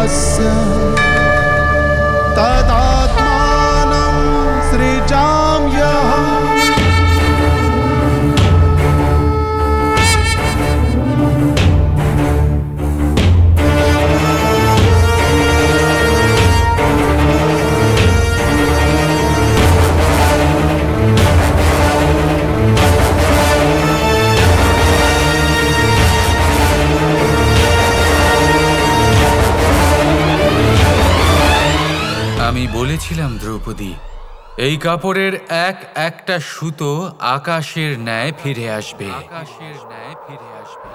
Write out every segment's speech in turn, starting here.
तस्य तदात्मानं सृजाम्यहम्। আমি বলেছিলাম দ্রৌপদী, এই কাপড়ের এক একটা সুতো আকাশের ন্যায় ফিরে আসবে। আকাশের ন্যায় ফিরে আসবে।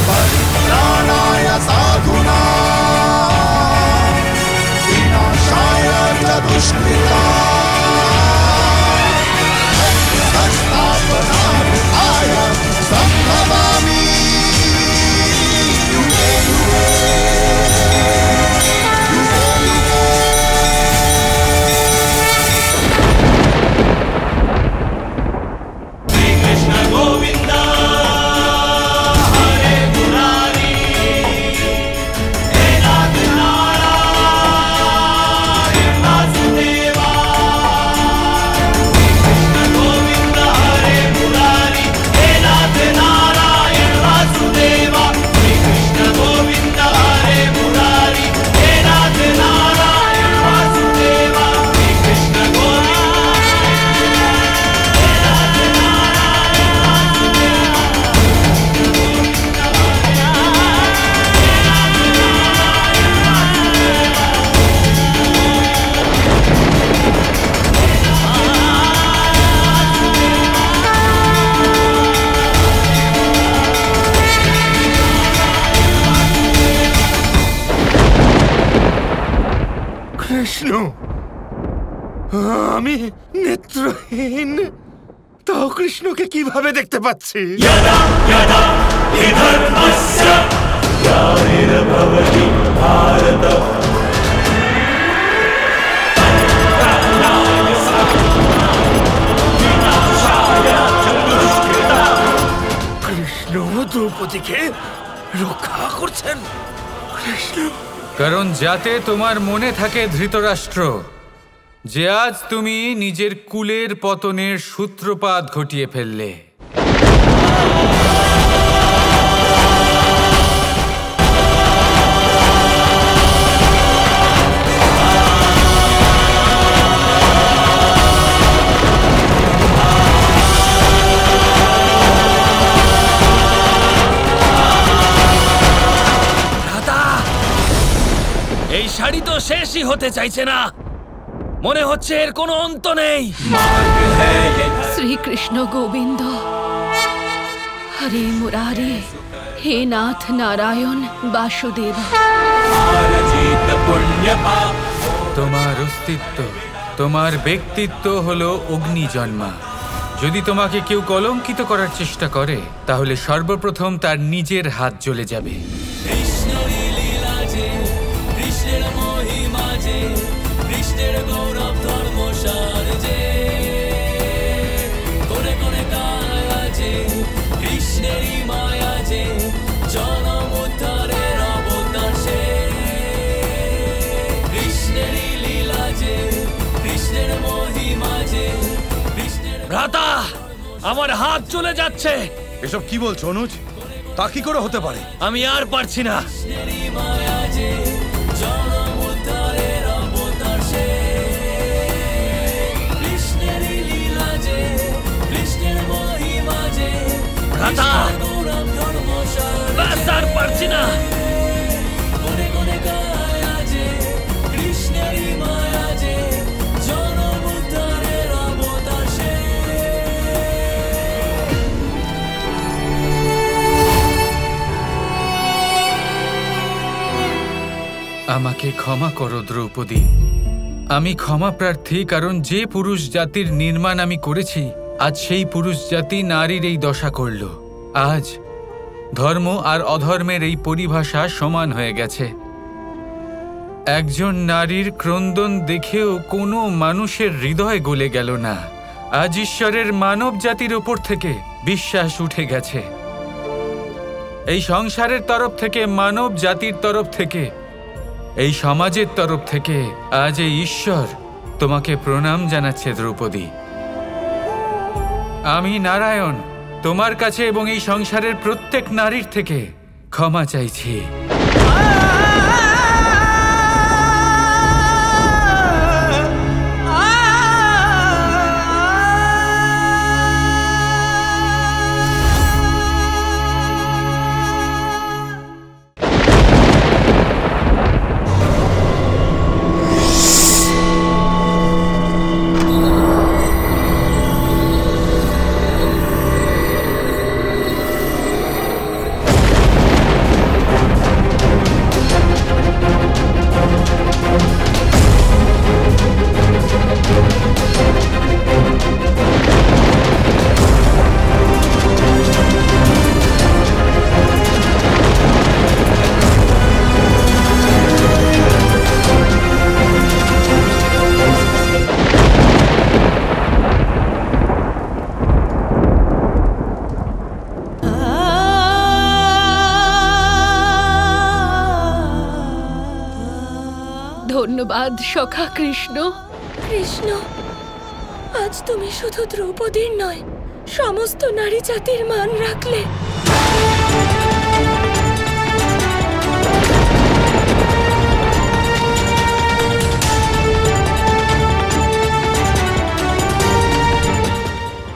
পরিত্রাণায় সাধুনাং বিনাশায় চ দুষ্কৃতাং সংস্থাপনার্থায় সম্ভবামি যুগে যুগে। কৃষ্ণ, আমি নেত্রহীন, তাও কৃষ্ণকে কিভাবে দেখতে পাচ্ছি? কৃষ্ণ দ্রৌপদীকে রক্ষা করছেন। কৃষ্ণ, কারণ যাতে তোমার মনে থাকে ধৃতরাষ্ট্র, যে আজ তুমি নিজের কুলের পতনের সূত্রপাত ঘটিয়ে ফেললে। এই শাড়ি তো শেষই হতে চাইছে না, মনে হচ্ছে এর কোনো অন্ত নেই। শ্রীকৃষ্ণ গোবিন্দ, হরে মুরারি, হে নাথ নারায়ণ বাসুদেব। তোমার অস্তিত্ব, তোমার ব্যক্তিত্ব হলো অগ্নিজন্মা। যদি তোমাকে কেউ কলঙ্কিত করার চেষ্টা করে, তাহলে সর্বপ্রথম তার নিজের হাত জ্বলে যাবে। কৃষ্ণের মহিমা যে, কৃষ্ণের গৌরব ধর্ম সার যে, কোনে কোনে কায়া যে, কৃষ্ণেরই মায়া যে, জনম উদ্ধারের অবতার সে। কৃষ্ণেরই লীলা যে, কৃষ্ণের মহিমা যে, কৃষ্ণের। ভ্রাতা, আমার হাত চলে যাচ্ছে। এসব কি বলছো অনুজ? তা কি করে হতে পারে? আমি আর পারছি না। কৃষ্ণেরই মায়া যে, জনম উদ্ধারের অবতার সে। কৃষ্ণেরই লীলা যে, কৃষ্ণের মহিমা যে, ভ্রাতা, গৌরব ধর্ম সার। ব্যাস, আর পারছি না। কোনে কোনে কায়া যে, কৃষ্ণেরই মায়া যে, জনম উদ্ধারের অবতার সে। আমাকে ক্ষমা করো দ্রৌপদী, আমি ক্ষমা প্রার্থী। কারণ যে পুরুষ জাতির নির্মাণ আমি করেছি, আজ সেই পুরুষ জাতি নারীর এই দশা করল। আজ ধর্ম আর অধর্মের এই পরিভাষা সমান হয়ে গেছে। একজন নারীর ক্রন্দন দেখেও কোনো মানুষের হৃদয় গলে গেল না। আজ ঈশ্বরের মানব জাতির ওপর থেকে বিশ্বাস উঠে গেছে। এই সংসারের তরফ থেকে, মানব জাতির তরফ থেকে, এই সমাজের তরফ থেকে আজ এই ঈশ্বর তোমাকে প্রণাম জানাচ্ছে দ্রৌপদী। আমি নারায়ণ তোমার কাছে এবং এই সংসারের প্রত্যেক নারীর থেকে ক্ষমা চাইছি। ধন্যবাদ সখা কৃষ্ণ। কৃষ্ণ, আজ তুমি শুধু দ্রৌপদীর নয়, সমস্ত নারী জাতির মান রাখলে।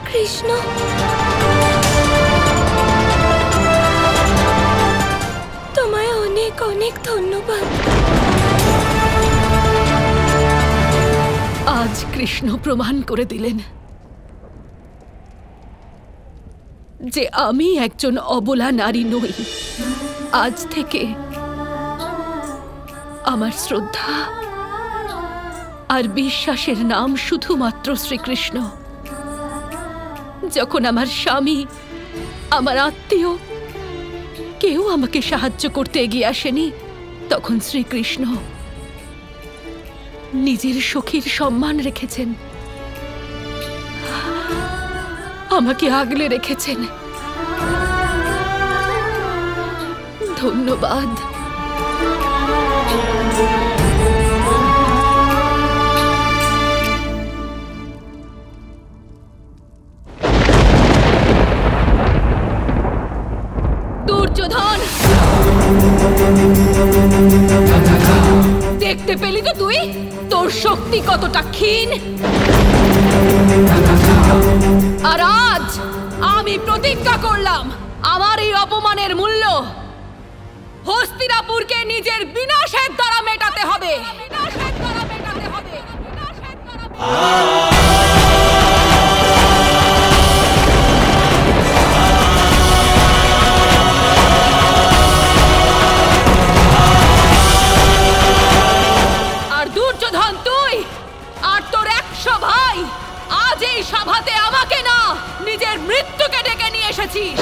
কৃষ্ণ, তোমায় অনেক অনেক ধন্যবাদ। আজ কৃষ্ণ প্রমাণ করে দিলেন যে আমি একজন অবলা নারী নই। আজ থেকে আমার শ্রদ্ধা আর বিশ্বাসের নাম শুধুমাত্র শ্রীকৃষ্ণ। যখন আমার স্বামী, আমার আত্মীয় কেউ আমাকে সাহায্য করতে এগিয়ে আসেনি, তখন শ্রীকৃষ্ণ নিজের সখীর সম্মান রেখেছেন, আমাকে আগলে রেখেছেন। ধন্যবাদ। দুর্যোধন, দেখতে পেলি তো তুই তোর শক্তি কতটা ক্ষীণ। আর আজ আমি প্রতিজ্ঞা করলাম, আমার এই অপমানের মূল্য হস্তিনাপুরকে নিজের বিনাশের দ্বারা মেটাতে হবে। আর দুর্যোধন, তুই আর তোর 100 ভাই আজ এই সভাতে আমাকে না, নিজের মৃত্যুকে ডেকে নিয়ে এসেছিস।